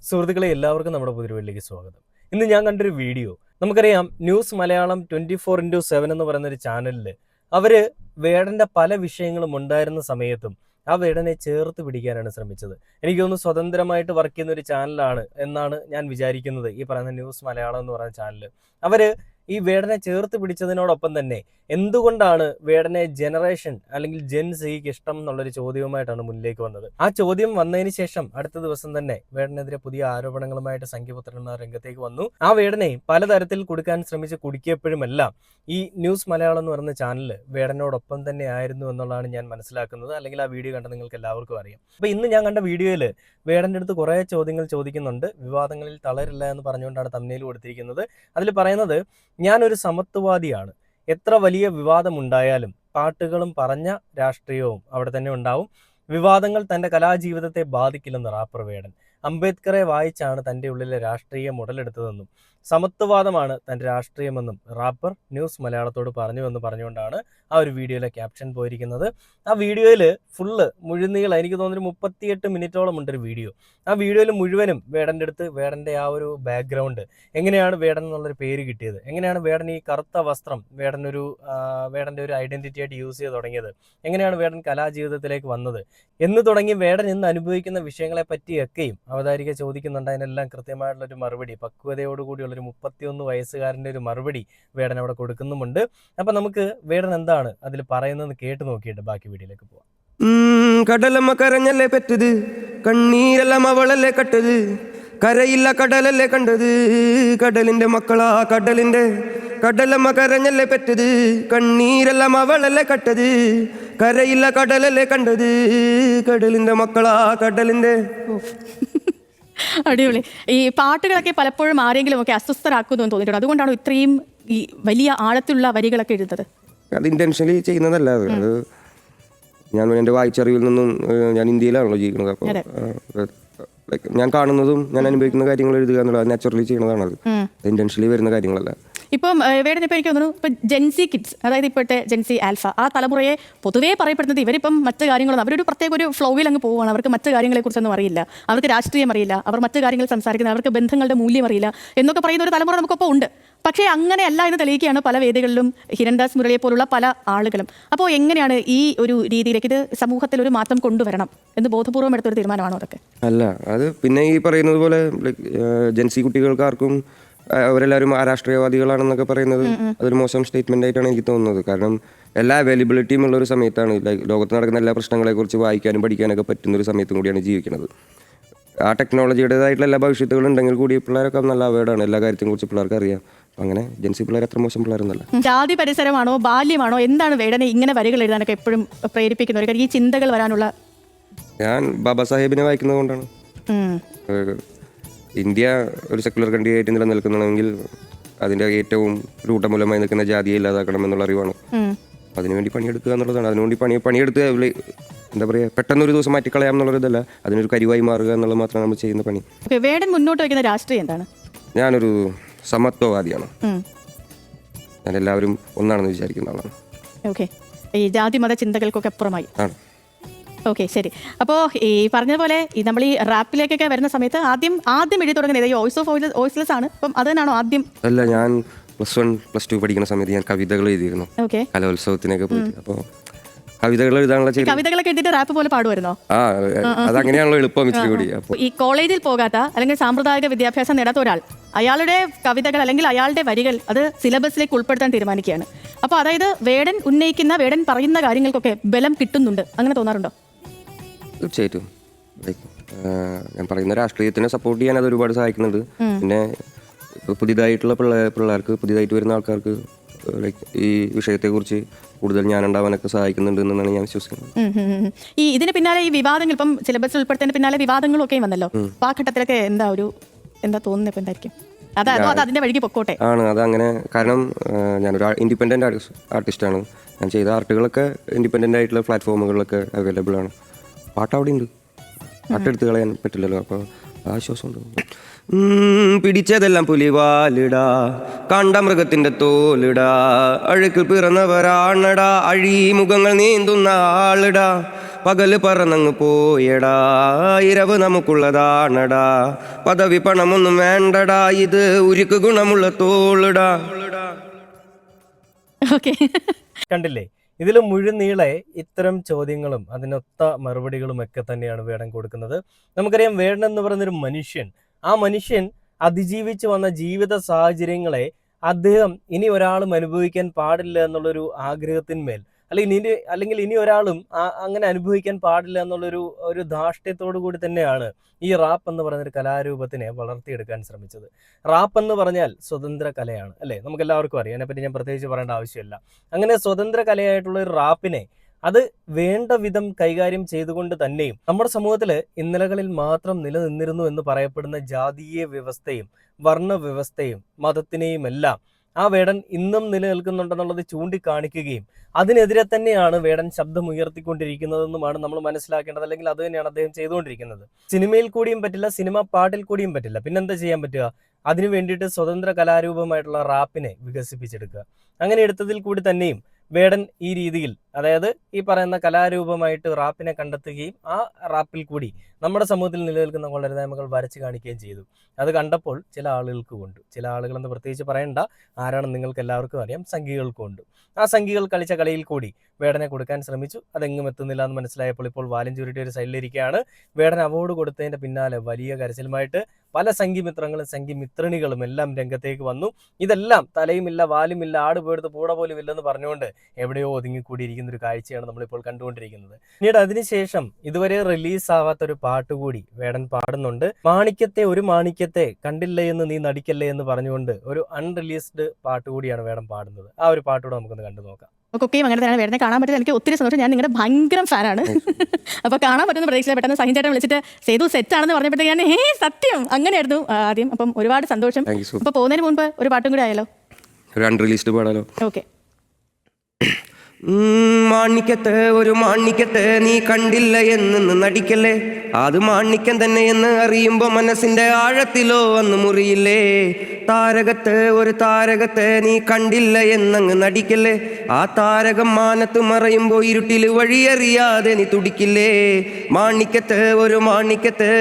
സുഹൃത്തുക്കളെ എല്ലാവർക്കും നമ്മുടെ പുതിയൊരുവിലേക്ക് സ്വാഗതം. ഇന്ന് ഞാൻ കണ്ടൊരു വീഡിയോ, നമുക്കറിയാം ന്യൂസ് മലയാളം 24x7 എന്ന് പറയുന്ന ഒരു ചാനലിൽ അവർ വേടൻ്റെ പല വിഷയങ്ങളും ഉണ്ടായിരുന്ന സമയത്തും ആ വേടനെ ചേർത്ത് പിടിക്കാനാണ് ശ്രമിച്ചത്. എനിക്ക് തോന്നുന്നു സ്വതന്ത്രമായിട്ട് വർക്ക് ചെയ്യുന്ന ഒരു ചാനലാണ് എന്നാണ് ഞാൻ വിചാരിക്കുന്നത്. ഈ പറയുന്ന ന്യൂസ് മലയാളം എന്ന് പറയുന്ന ചാനൽ അവർ ഈ വേടനെ ചേർത്ത് പിടിച്ചതിനോടൊപ്പം തന്നെ എന്തുകൊണ്ടാണ് വേടനെ ജനറേഷൻ അല്ലെങ്കിൽ ജെൻ സിക്ക് ഇഷ്ടം എന്നുള്ളൊരു ചോദ്യവുമായിട്ടാണ് മുന്നിലേക്ക് വന്നത്. ആ ചോദ്യം വന്നതിന് ശേഷം അടുത്ത ദിവസം തന്നെ വേടനെതിരെ പുതിയ ആരോപണങ്ങളുമായിട്ട് സംഘപുത്രന്മാർ രംഗത്തേക്ക് വന്നു. ആ വേടനെ പലതരത്തിൽ കൊടുക്കാൻ ശ്രമിച്ച് കുടുക്കിയപ്പോഴുമെല്ലാം ഈ ന്യൂസ് മലയാളം എന്ന് പറയുന്ന ചാനൽ വേടനോടൊപ്പം തന്നെ ആയിരുന്നു എന്നുള്ളതാണ് ഞാൻ മനസ്സിലാക്കുന്നത്. അല്ലെങ്കിൽ ആ വീഡിയോ കണ്ട നിങ്ങൾക്ക് എല്ലാവർക്കും അറിയാം. അപ്പൊ ഇന്ന് ഞാൻ കണ്ട വീഡിയോയിൽ വേടന്റെ അടുത്ത് കുറെ ചോദ്യങ്ങൾ ചോദിക്കുന്നുണ്ട്. വിവാദങ്ങളിൽ തളരില്ല എന്ന് പറഞ്ഞുകൊണ്ടാണ് തമ്മിൽ കൊടുത്തിരിക്കുന്നത്. അതിൽ പറയുന്നത്, ഞാനൊരു സമത്വവാദിയാണ്, എത്ര വലിയ വിവാദമുണ്ടായാലും പാട്ടുകളും പറഞ്ഞ രാഷ്ട്രീയവും അവിടെ തന്നെ ഉണ്ടാവും, വിവാദങ്ങൾ തൻ്റെ കലാജീവിതത്തെ ബാധിക്കില്ലെന്ന് റാപ്പർ വേടൻ. അംബേദ്കറെ വായിച്ചാണ് തൻ്റെ ഉള്ളിലെ രാഷ്ട്രീയം ഉടലെടുത്തതെന്നും സമത്വവാദമാണ് തൻ്റെ രാഷ്ട്രീയമെന്നും റാപ്പർ ന്യൂസ് മലയാളത്തോട് പറഞ്ഞുവെന്ന് പറഞ്ഞുകൊണ്ടാണ് ആ ഒരു വീഡിയോയിലെ ക്യാപ്ഷൻ പോയിരിക്കുന്നത്. ആ വീഡിയോയിൽ ഫുള്ള് മുഴുനീളം, എനിക്ക് തോന്നുന്നു 38 മിനിറ്റോളം ഉണ്ടൊരു വീഡിയോ. ആ വീഡിയോയിൽ മുഴുവനും വേടൻ്റെ അടുത്ത് വേടൻ്റെ ആ ഒരു ബാക്ക്ഗ്രൗണ്ട്, എങ്ങനെയാണ് വേടൻ എന്നുള്ളൊരു പേര് കിട്ടിയത്, എങ്ങനെയാണ് വേടൻ ഈ കറുത്ത വസ്ത്രം വേടൻ്റെ ഒരു ഐഡന്റിറ്റി ആയിട്ട് യൂസ് ചെയ്ത് തുടങ്ങിയത്, എങ്ങനെയാണ് വേടൻ കലാജീവിതത്തിലേക്ക് വന്നത് എന്ന് തുടങ്ങി വേടൻ ഇന്ന് അനുഭവിക്കുന്ന വിഷയങ്ങളെ പറ്റിയൊക്കെയും അവതാരിക ചോദിക്കുന്നുണ്ട്. അതിനെല്ലാം കൃത്യമായിട്ടുള്ളൊരു മറുപടി, പക്വതയോടുകൂടിയുള്ളൊരു 31 വയസ്സുകാരൻ്റെ ഒരു മറുപടി വേടൻ അവിടെ കൊടുക്കുന്നുമുണ്ട്. അപ്പം നമുക്ക് വേടൻ എന്താണ് അതിൽ പറയുന്നതെന്ന് കേട്ട് നോക്കിയിട്ട് ബാക്കി വീഡിയോയിലേക്ക് പോവാം. കടലമ്മ കരഞ്ഞല്ലേ പെറ്റത്, കണ്ണീരെല്ലാം അവളല്ലേ കട്ടത്, കരയില്ല കടലല്ലേ കണ്ടത്, കടലിന്റെ മക്കളാ കടലിന്റെ. കടലമ്മ കരഞ്ഞല്ലേ പെറ്റത്, കണ്ണീരെല്ലാം അവളല്ലേ കട്ടത്, കരയില്ല കടലല്ലേ കണ്ടത്, കടലിന്റെ മക്കളാ കടലിന്റെ. അടിപൊളി. ഈ പാട്ടുകളൊക്കെ പലപ്പോഴും ആരെങ്കിലും ഒക്കെ അസ്വസ്ഥരാക്കുന്നു എന്ന് തോന്നിയിട്ടുണ്ട്. അതുകൊണ്ടാണ് ഇത്രയും ഈ വലിയ ആഴത്തിലുള്ള വരികളൊക്കെ എഴുതുന്നത്. അത് ഇന്റൻഷനലി ചെയ്യുന്നതല്ല. അത് ഞാൻ എൻ്റെ വായിച്ചറിവിൽ നിന്നും, ഞാൻ ഇന്ത്യയിലാണല്ലോ ജീവിക്കുന്നത്, അപ്പോൾ ഞാൻ കാണുന്നതും ഞാൻ അനുഭവിക്കുന്ന കാര്യങ്ങൾ എഴുതുക എന്നുള്ളത് നാച്ചുറലി ചെയ്യുന്നതാണ്. അത് ഇന്റൻഷനലി വരുന്ന കാര്യങ്ങളല്ല. ഇപ്പം വേടൻ ഇപ്പോൾ എനിക്ക് തോന്നുന്നു ഇപ്പം ജെൻസി കിഡ്സ്, അതായത് ഇപ്പോഴത്തെ ജെൻസി ആൽഫ, ആ തലമുറയെ പൊതുവേ പറയപ്പെടുന്നത് ഇവരിപ്പം മറ്റു കാര്യങ്ങളൊന്നും, അവരൊരു പ്രത്യേക ഒരു ഫ്ലോയിൽ അങ്ങ് പോവുകയാണ്. അവർക്ക് മറ്റു കാര്യങ്ങളെക്കുറിച്ചൊന്നും അറിയില്ല, അവർക്ക് രാഷ്ട്രീയം അറിയില്ല, അവർ മറ്റു കാര്യങ്ങൾ സംസാരിക്കുന്നത്, അവർക്ക് ബന്ധങ്ങളുടെ മൂല്യം അറിയില്ല എന്നൊക്കെ പറയുന്ന ഒരു തലമുറ നമുക്കൊപ്പം ഉണ്ട്. പക്ഷേ അങ്ങനെയല്ല എന്ന് തെളിയിക്കുകയാണ് പല വേദികളിലും ഹിരൺദാസ് മുരളിയെ പോലുള്ള പല ആളുകളും. അപ്പോൾ എങ്ങനെയാണ് ഈ ഒരു രീതിയിലേക്ക് ഇത് സമൂഹത്തിൽ ഒരു മാറ്റം കൊണ്ടുവരണം എന്ന് ബോധപൂർവം എടുത്തൊരു തീരുമാനമാണോ അതൊക്കെ? അല്ല, അത് പിന്നെ ഈ പറയുന്നത് പോലെ ജെൻസി കുട്ടികൾക്കാർക്കും അവരെല്ലാവരും രാഷ്ട്രീയവാദികളാണെന്നൊക്കെ പറയുന്നത് അതൊരു മോശം സ്റ്റേറ്റ്മെന്റ് ആയിട്ടാണ് എനിക്ക് തോന്നുന്നത്. കാരണം എല്ലാ അവൈലബിലിറ്റിയും ഉള്ള ഒരു സമയത്താണ്, ലോകത്ത് നടക്കുന്ന എല്ലാ പ്രശ്നങ്ങളെക്കുറിച്ച് വായിക്കാനും പഠിക്കാനൊക്കെ പറ്റുന്ന ഒരു സമയത്തും കൂടിയാണ് ജീവിക്കുന്നത്. ആ ടെക്നോളജിയുടേതായിട്ടുള്ള എല്ലാ ഭവിഷ്യത്തുകളും ഉണ്ടെങ്കിൽ കൂടി പിള്ളേരൊക്കെ നല്ല അവയർഡാണ്, എല്ലാ കാര്യത്തെയും കുറിച്ച് പിള്ളേർക്ക് അറിയാം. അങ്ങനെ ജെൻസി പിള്ളേർ അത്ര മോശം പിള്ളേരൊന്നല്ല. ജാതി പരിസരമാണോ ബാല്യമാണോ എന്താണ് വേടനെ ഇങ്ങനെ വരികൾ എഴുതാനൊക്കെ എപ്പോഴും പ്രേരിപ്പിക്കുന്നത്, ഈ ചിന്തകൾ വരാനുള്ള? ഞാൻ ബാബാ സാഹേബിനെ വായിക്കുന്നത് കൊണ്ടാണ്. ഇന്ത്യ ഒരു സെക്കുലർ കൺട്രി ആയിട്ട് നിലനിൽക്കണമെങ്കിൽ അതിൻ്റെ ഏറ്റവും രൂഢമൂലമായി നിൽക്കുന്ന ജാതിയെ ഇല്ലാതാക്കണം എന്നുള്ള അറിവാണ്. അതിനുവേണ്ടി പണിയെടുക്കുക എന്നുള്ളതാണ്. അതിനുവേണ്ടി പണിയെടുത്ത് എന്താ പറയുക, പെട്ടെന്നൊരു ദിവസം മാറ്റിക്കളയാം എന്നുള്ളൊരിതല്ല, അതിനൊരു കരിവായി മാറുക എന്നുള്ളത് മാത്രമാണ് നമ്മൾ ചെയ്യുന്ന പണി. വേടൻ മുന്നോട്ട് വയ്ക്കുന്ന രാഷ്ട്രീയം എന്താണ്? ഞാനൊരു സമത്വവാദിയാണ്. ഞാൻ എല്ലാവരും ഒന്നാണെന്ന് വിചാരിക്കുന്ന ആളാണ്. ഓക്കെ, ഈ ജാതി മത ചിന്തകൾക്കൊക്കെ അപ്പുറമായി. ആണ്. ഓക്കെ, ശരി. അപ്പോൾ ഈ പറഞ്ഞതുപോലെ നമ്മൾ ഈ റാപ്പിലേക്കൊക്കെ വരുന്ന സമയത്ത് ആദ്യം എഴുതി തുടങ്ങുന്നത് ഈ വോയിസ് ഓഫ് വോയിസ്ലെസ് ആണ്. അപ്പം അത് തന്നെയാണോ ആദ്യം? അല്ല, ഞാൻ +1 +2 പഠിക്കുന്ന സമയത്ത് ഞാൻ കവിതകൾ എഴുതിയിരുന്നു. കലോത്സവത്തിനൊക്കെ പോയിട്ട്. അപ്പോൾ കവിതകൾ എഴുതാനുള്ള കവിതകളൊക്കെ എഴുതിയിട്ട് റാപ്പ് പോലെ പാടുമായിരുന്നോ? അതങ്ങനെയാണല്ലോ എളുപ്പം ഇച്ചിരി കൂടി. അപ്പോൾ ഈ കോളേജിൽ പോകാത്ത അല്ലെങ്കിൽ സാമ്പ്രദായിക വിദ്യാഭ്യാസം നേടാത്ത ഒരാൾ അയാളുടെ കവിതകൾ അല്ലെങ്കിൽ അയാളുടെ വരികൾ അത് സിലബസിലേക്ക് ഉൾപ്പെടുത്താൻ തീരുമാനിക്കുകയാണ്. അപ്പോൾ അതായത് വേടൻ പറയുന്ന കാര്യങ്ങൾക്കൊക്കെ ബലം കിട്ടുന്നുണ്ട്, അങ്ങനെ തോന്നാറുണ്ടോ? തീർച്ചയായിട്ടും. ഞാൻ പറയുന്ന രാഷ്ട്രീയത്തിനെ സപ്പോർട്ട് ചെയ്യാൻ അത് ഒരുപാട് സഹായിക്കുന്നുണ്ട്. പിന്നെ ഇപ്പോൾ പുതിയതായിട്ടുള്ള പിള്ളേർക്ക് പുതിയതായിട്ട് വരുന്ന ആൾക്കാർക്ക് ഈ വിഷയത്തെക്കുറിച്ച് കൂടുതൽ ഞാനുണ്ടാവാനൊക്കെ സഹായിക്കുന്നുണ്ട് എന്നാണ് ഞാൻ വിശ്വസിക്കുന്നത്. ഈ ഇതിന് പിന്നാലെ ഈ വിവാദങ്ങൾ, ഇപ്പം സിലബസിൽ ഉൾപ്പെടുത്തുന്നതിന് പിന്നാലെ വിവാദങ്ങളൊക്കെ വന്നല്ലോ. ആ ഘട്ടത്തിലൊക്കെ എന്താ തോന്നുന്നത്? ഇപ്പം എന്തായിരിക്കും അത് അതിന്റെ വഴിക്ക് പൊക്കോട്ടെ ആണ് അതങ്ങനെ. കാരണം ഞാനൊരു ഇൻഡിപെൻഡന്റ് ആർട്ടിസ്റ്റാണ്. ഞാൻ ചെയ്ത ആർട്ടുകളൊക്കെ ഇൻഡിപെൻഡന്റ് ആയിട്ടുള്ള പ്ലാറ്റ്ഫോമുകളിലൊക്കെ അവൈലബിൾ ആണ്. പാട്ട് അവിടെ ഉണ്ട്, പാട്ടെടുത്ത് കളയാൻ പറ്റില്ലല്ലോ. അപ്പോൾ ആശ്വാസമുണ്ട്. പിടിച്ചതെല്ലാം പുലിവാലിടാ, കണ്ട മൃഗത്തിന്റെ തോലിടാ, അഴുക്കിൽ പിറന്നവരാണടാ, അഴിമുഖങ്ങൾ നീന്തുന്ന ആളിടാ, പകല് പറന്നങ്ങ് പോയടാ, ഇരവ് നമുക്കുള്ളതാണടാ, പദവി പണമൊന്നും വേണ്ടടാ, ഇത് ഉരുക്ക് ഗുണമുള്ള തോളിടാ. ഓക്കെ. കണ്ടില്ലേ, ഇതിൽ മുഴുനീളെ ഇത്തരം ചോദ്യങ്ങളും അതിനൊത്ത മറുപടികളും ഒക്കെ തന്നെയാണ് വേടൻ കൊടുക്കുന്നത്. നമുക്കറിയാം വേടൻ എന്ന് പറയുന്നൊരു മനുഷ്യൻ, ആ മനുഷ്യൻ അതിജീവിച്ചു വന്ന ജീവിത സാഹചര്യങ്ങളെ അദ്ദേഹം ഇനി ഒരാളും അനുഭവിക്കാൻ പാടില്ല എന്നുള്ളൊരു ആഗ്രഹത്തിന്മേൽ, അല്ലെങ്കിൽ ഇനി ഒരാളും അങ്ങനെ അനുഭവിക്കാൻ പാടില്ല എന്നുള്ളൊരു ധാർഷ്ട്യത്തോടു കൂടി തന്നെയാണ് ഈ റാപ്പ് എന്ന് പറയുന്നൊരു കലാരൂപത്തിനെ വളർത്തിയെടുക്കാൻ ശ്രമിച്ചത്. റാപ്പ് എന്ന് പറഞ്ഞാൽ സ്വതന്ത്ര കലയാണ് അല്ലേ, നമുക്ക് എല്ലാവർക്കും അറിയാം, അതിനെപ്പറ്റി ഞാൻ പ്രത്യേകിച്ച് പറയേണ്ട ആവശ്യമില്ല. അങ്ങനെ സ്വതന്ത്ര കലയായിട്ടുള്ള ഒരു റാപ്പിനെ അത് വേണ്ട വിധം കൈകാര്യം ചെയ്തുകൊണ്ട് തന്നെയും നമ്മുടെ സമൂഹത്തിൽ ഇന്നലകളിൽ മാത്രം നിലനിന്നിരുന്നു എന്ന് പറയപ്പെടുന്ന ജാതീയ വ്യവസ്ഥയും വർണ്ണ വ്യവസ്ഥയും മതത്തിനെയും എല്ലാം ആ വേടൻ ഇന്നും നിലനിൽക്കുന്നുണ്ടെന്നുള്ളത് ചൂണ്ടിക്കാണിക്കുകയും അതിനെതിരെ തന്നെയാണ് വേടൻ ശബ്ദം ഉയർത്തിക്കൊണ്ടിരിക്കുന്നതെന്നുമാണ് നമ്മൾ മനസ്സിലാക്കേണ്ടത്. അല്ലെങ്കിൽ അത് തന്നെയാണ് അദ്ദേഹം ചെയ്തുകൊണ്ടിരിക്കുന്നത്. സിനിമയിൽ കൂടിയും പറ്റില്ല, സിനിമ പാട്ടിൽ കൂടിയും പറ്റില്ല, പിന്നെന്താ ചെയ്യാൻ പറ്റുക? അതിനു വേണ്ടിയിട്ട് സ്വതന്ത്ര കലാരൂപമായിട്ടുള്ള റാപ്പിനെ വികസിപ്പിച്ചെടുക്കുക. അങ്ങനെ എടുത്തതിൽ കൂടി തന്നെയും വേടൻ ഈ രീതിയിൽ, അതായത് ഈ പറയുന്ന കലാരൂപമായിട്ട് റാപ്പിനെ കണ്ടെത്തുകയും ആ റാപ്പിൽ കൂടി നമ്മുടെ സമൂഹത്തിൽ നിലനിൽക്കുന്ന കൊള്ളരുതായ്മകൾ വരച്ച് കാണിക്കുകയും ചെയ്തു. അത് കണ്ടപ്പോൾ ചില ആളുകൾക്ക് കൊണ്ടു, ചില ആളുകളെന്ന് പ്രത്യേകിച്ച് പറയണ്ട, ആരാണെന്ന് നിങ്ങൾക്ക് എല്ലാവർക്കും അറിയാം, സംഘികൾക്ക് കൊണ്ടു. ആ സംഘികൾ കളിച്ച കളിയിൽ കൂടി വേടനെ കൊടുക്കാൻ ശ്രമിച്ചു. അതെങ്ങും എത്തുന്നില്ല എന്ന് മനസ്സിലായപ്പോൾ ഇപ്പോൾ വാലും ചുരുട്ടി ഒരു സൈഡിലിരിക്കുകയാണ്. വേടൻ അവാർഡ് കൊടുത്തതിൻ്റെ പിന്നാലെ വലിയ കരച്ചിലുമായിട്ട് പല സംഘിമിത്രങ്ങളും സംഘിമിത്രിണികളും എല്ലാം രംഗത്തേക്ക് വന്നു. ഇതെല്ലാം തലയുമില്ല വാലുമില്ല ആടുപോയെടുത്ത് പൂട പോലും ഇല്ലെന്ന് പറഞ്ഞുകൊണ്ട് എവിടെയോ ഒതുങ്ങിക്കൂടിയിരിക്കുന്ന ഒരു കാഴ്ചയാണ് നമ്മളിപ്പോൾ കണ്ടുകൊണ്ടിരിക്കുന്നത്. പിന്നീട് അതിനുശേഷം ഇതുവരെ റിലീസാവാത്തൊരു പാട്ടുകൂടി വേടൻ പാടുന്നുണ്ട്. മാണിക്യത്തെ ഒരു മാണിക്യത്തെ കണ്ടില്ലേ എന്ന് നീ നടിക്കല്ലേ എന്ന് പറഞ്ഞുകൊണ്ട് ഒരു അൺറിലീസ്ഡ് പാട്ടുകൂടിയാണ് വേടൻ പാടുന്നത്. ആ ഒരു പാട്ടുകൂടെ നമുക്കൊന്ന് കണ്ടു നോക്കാം. നമുക്കൊക്കെയും അങ്ങനെ തന്നെ വേടനെ കാണാൻ പറ്റുന്നത് എനിക്ക് ഒത്തിരി സന്തോഷം. ഞാൻ നിങ്ങളുടെ ഭയങ്കര ഫാനാണ്. അപ്പോൾ കാണാൻ പറ്റുന്ന പ്രതീക്ഷ പെട്ടെന്ന് സഹിൻ ചേട്ടൻ വിളിച്ചിട്ട് സേതു സെറ്റാണെന്ന് പറഞ്ഞപ്പോഴത്തേക്ക് ഞാൻ സത്യം അങ്ങനെയായിരുന്നു ആദ്യം. അപ്പം ഒരുപാട് സന്തോഷം. അപ്പോൾ പോകുന്നതിന് മുൻപ് ഒരു പാട്ടും കൂടി ആയാലോ? ഒരു അൺറിലീസ്ഡ് പാടാലോ? ഓക്കെ. മാണിക്യത്തെ ഒരു മാണിക്യത്തെ നീ കണ്ടില്ല എന്ന് നടിക്കല്ലേ, അത് മാണിക്യം തന്നെയെന്ന് അറിയുമ്പോ മനസ്സിന്റെ ആഴത്തിലോ അന്ന് മുറിയില്ലേ. താരകത്തെ ഒരു താരകത്തെ നീ കണ്ടില്ല എന്നങ്ങ് നടിക്കല്ലേ, ആ താരകം മാനത്ത് മറയുമ്പോ ഇരുട്ടിൽ വഴിയറിയാതെ നീ തുടിക്കില്ലേ. മാണിക്യത്തെ ഒരു മാണിക്യത്തെ,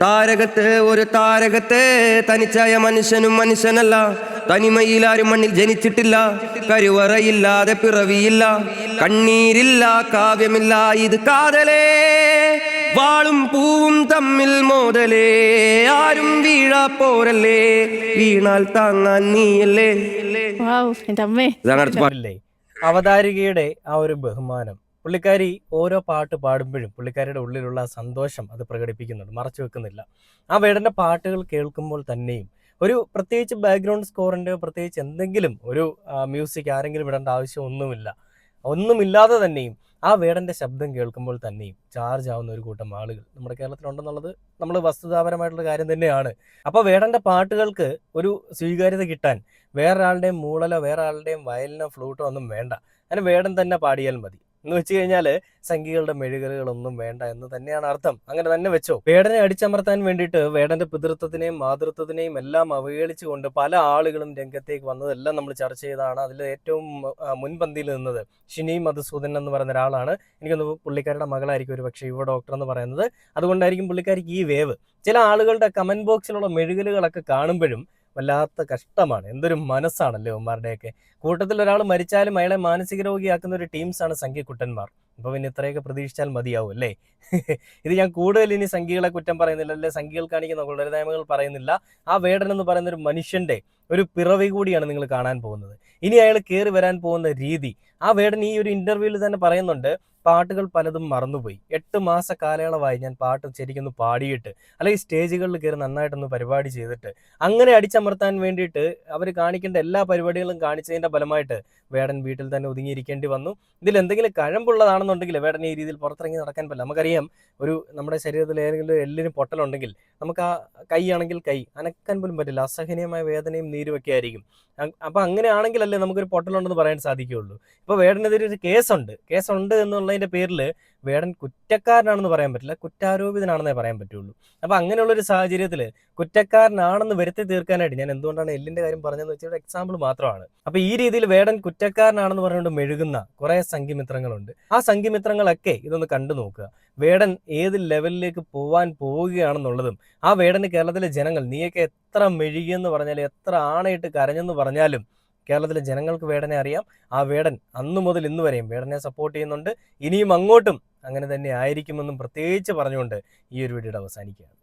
താരകത്തെ ഒരു താരകത്തെ, തനിച്ചായ മനുഷ്യനും മനുഷ്യനല്ല, തനിമയിലാരും മണ്ണിൽ ജനിച്ചിട്ടില്ല, കരുവറയില്ലാതെ പിറവിയില്ല, കണ്ണീരില്ല കാവ്യമില്ല, ഇത് കാതലേ, വാളും പൂവും തമ്മിൽ മോതലേ, ആരും വീഴാ പോരല്ലേ, വീണാൽ താങ്ങാൻ നീയല്ലേ. അവതാരികയുടെ ആ ഒരു ബഹുമാനം, പുള്ളിക്കാരി ഓരോ പാട്ട് പാടുമ്പോഴും പുള്ളിക്കാരിയുടെ ഉള്ളിലുള്ള സന്തോഷം അത് പ്രകടിപ്പിക്കുന്നുണ്ട്, മറച്ചു വെക്കുന്നില്ല. ആ വേടൻ്റെ പാട്ടുകൾ കേൾക്കുമ്പോൾ തന്നെയും ഒരു പ്രത്യേകിച്ച് ബാക്ക്ഗ്രൗണ്ട് സ്കോറിൻ്റെയോ പ്രത്യേകിച്ച് എന്തെങ്കിലും ഒരു മ്യൂസിക് ആരെങ്കിലും ഇടേണ്ട ആവശ്യം ഒന്നുമില്ലാതെ തന്നെയും ആ വേടൻ്റെ ശബ്ദം കേൾക്കുമ്പോൾ തന്നെയും ചാർജ് ആവുന്ന ഒരു കൂട്ടം ആളുകൾ നമ്മുടെ കേരളത്തിലുണ്ടെന്നുള്ളത് നമ്മൾ വസ്തുതാപരമായിട്ടുള്ള കാര്യം തന്നെയാണ്. അപ്പോൾ വേടൻ്റെ പാട്ടുകൾക്ക് ഒരു സ്വീകാര്യത കിട്ടാൻ വേറൊരാളുടെയും മൂളലോ വേറൊരാളുടെയും വയലിനോ ഫ്ലൂട്ടോ ഒന്നും വേണ്ട. അതിന് വേടൻ തന്നെ പാടിയാൽ മതി എന്ന് വെച്ച് കഴിഞ്ഞാൽ സംഘികളുടെ മെഴുകലുകളൊന്നും വേണ്ട എന്ന് തന്നെയാണ് അർത്ഥം. അങ്ങനെ തന്നെ വെച്ചോ. വേടനെ അടിച്ചമർത്താൻ വേണ്ടിയിട്ട് വേടന്റെ പിതൃത്വത്തിനെയും മാതൃത്വത്തിനെയും എല്ലാം അവഹേളിച്ചുകൊണ്ട് പല ആളുകളും രംഗത്തേക്ക് വന്നതെല്ലാം നമ്മൾ ചർച്ച ചെയ്തതാണ്. അതിൽ ഏറ്റവും മുൻപന്തിയിൽ നിന്നത് ഷിനി മധുസൂദൻ എന്ന് പറയുന്ന ഒരാളാണ്. എനിക്കൊന്ന് പുള്ളിക്കാരുടെ മകളായിരിക്കും ഒരു പക്ഷേ യുവ ഡോക്ടർ എന്ന് പറയുന്നത്. അതുകൊണ്ടായിരിക്കും പുള്ളിക്കാരിക്ക് ഈ വേവ്. ചില ആളുകളുടെ കമന്റ് ബോക്സിലുള്ള മെഴുകലുകളൊക്കെ കാണുമ്പോഴും വല്ലാത്ത കഷ്ടമാണ്. എന്തൊരു മനസ്സാണല്ലേ ഉമ്മാരുടെയൊക്കെ. കൂട്ടത്തിൽ ഒരാൾ മരിച്ചാലും അയാളെ മാനസിക രോഗിയാക്കുന്ന ഒരു ടീംസാണ് സംഘിക്കുട്ടന്മാർ. അപ്പോൾ പിന്നെ ഇത്രയൊക്കെ പ്രതീക്ഷിച്ചാൽ മതിയാവും അല്ലേ. ഇത് ഞാൻ കൂടുതൽ ഇനി സംഘികളെ കുറ്റം പറയുന്നില്ല, അല്ലെ സംഘികൾ കാണിക്കുന്ന കൊള്ളരുതായ്മകൾ പറയുന്നില്ല. ആ വേടൻ എന്ന് പറയുന്ന ഒരു മനുഷ്യന്റെ ഒരു പിറവി കൂടിയാണ് നിങ്ങൾ കാണാൻ പോകുന്നത്. ഇനി അയാൾ കയറി വരാൻ പോകുന്ന രീതി, ആ വേടൻ ഈ ഒരു ഇന്റർവ്യൂവിൽ തന്നെ പറയുന്നുണ്ട്, പാട്ടുകൾ പലതും മറന്നുപോയി. 8 മാസ കാലയളവായി ഞാൻ പാട്ട് ശരിക്കൊന്ന് പാടിയിട്ട് അല്ലെങ്കിൽ സ്റ്റേജുകളിൽ കയറി നന്നായിട്ടൊന്ന് പരിപാടി ചെയ്തിട്ട് അങ്ങനെ അടിച്ചമർത്താൻ വേണ്ടിയിട്ട് അവർ കാണിക്കേണ്ട എല്ലാ പരിപാടികളും കാണിച്ചതിൻ്റെ ഫലമായിട്ട് വേടൻ വീട്ടിൽ തന്നെ ഒതുങ്ങിയിരിക്കേണ്ടി വന്നു. ഇതിൽ എന്തെങ്കിലും കഴമ്പുള്ളതാണെന്നുണ്ടെങ്കിൽ വേടൻ ഈ രീതിയിൽ പുറത്തിറങ്ങി നടക്കാൻ പറ്റില്ല. നമുക്കറിയാം, നമ്മുടെ ശരീരത്തിൽ ഏതെങ്കിലും എല്ലിന് പൊട്ടലുണ്ടെങ്കിൽ നമുക്ക് ആ കൈയാണെങ്കിൽ കൈ അനക്കാൻ പോലും പറ്റില്ല. അസഹനീയമായ വേദനയും നീരുമൊക്കെ ആയിരിക്കും. അപ്പം അങ്ങനെയാണെങ്കിലല്ലേ നമുക്കൊരു പൊട്ടലുണ്ടെന്ന് പറയാൻ സാധിക്കുകയുള്ളൂ. ഇപ്പോൾ വേടനെതിരെ ഒരു കേസുണ്ട് എന്നുള്ള എന്നുള്ളതിന്റെ പേരിൽ വേടൻ കുറ്റക്കാരനാണെന്ന് പറയാൻ പറ്റില്ല, കുറ്റാരോപിതനാണെന്നേ പറയാൻ പറ്റുള്ളൂ. അപ്പൊ അങ്ങനെയുള്ളൊരു സാഹചര്യത്തിൽ കുറ്റക്കാരനാണെന്ന് വരുത്തി തീർക്കാനായിട്ട് ഞാൻ എന്തുകൊണ്ടാണ് എല്ലിന്റെ കാര്യം പറഞ്ഞതെന്ന് വെച്ചാൽ ഒരു എക്സാമ്പിൾ മാത്രമാണ്. അപ്പൊ ഈ രീതിയിൽ വേടൻ കുറ്റക്കാരനാണെന്ന് പറഞ്ഞുകൊണ്ട് മെഴുകുന്ന കുറെ സംഘിമിത്രങ്ങളുണ്ട്. ആ സംഘിമിത്രങ്ങളൊക്കെ ഇതൊന്ന് കണ്ടു നോക്കുക. വേടൻ ഏത് ലെവലിലേക്ക് പോവാൻ പോവുകയാണെന്നുള്ളതും ആ വേടന് കേരളത്തിലെ ജനങ്ങൾ, നീയൊക്കെ എത്ര മെഴുകിയെന്ന് പറഞ്ഞാലും എത്ര ആണയിട്ട് കരഞ്ഞെന്ന് പറഞ്ഞാലും കേരളത്തിലെ ജനങ്ങൾക്ക് വേടനെ അറിയാം. ആ വേടൻ അന്നു മുതൽ ഇന്ന് വരെയും വേടനെ സപ്പോർട്ട് ചെയ്യുന്നുണ്ട്. ഇനിയും അങ്ങോട്ടും അങ്ങനെ തന്നെ ആയിരിക്കുമെന്നും പ്രത്യേകിച്ച് പറഞ്ഞുകൊണ്ട് ഈ ഒരു വീഡിയോ അവസാനിക്കുകയാണ്.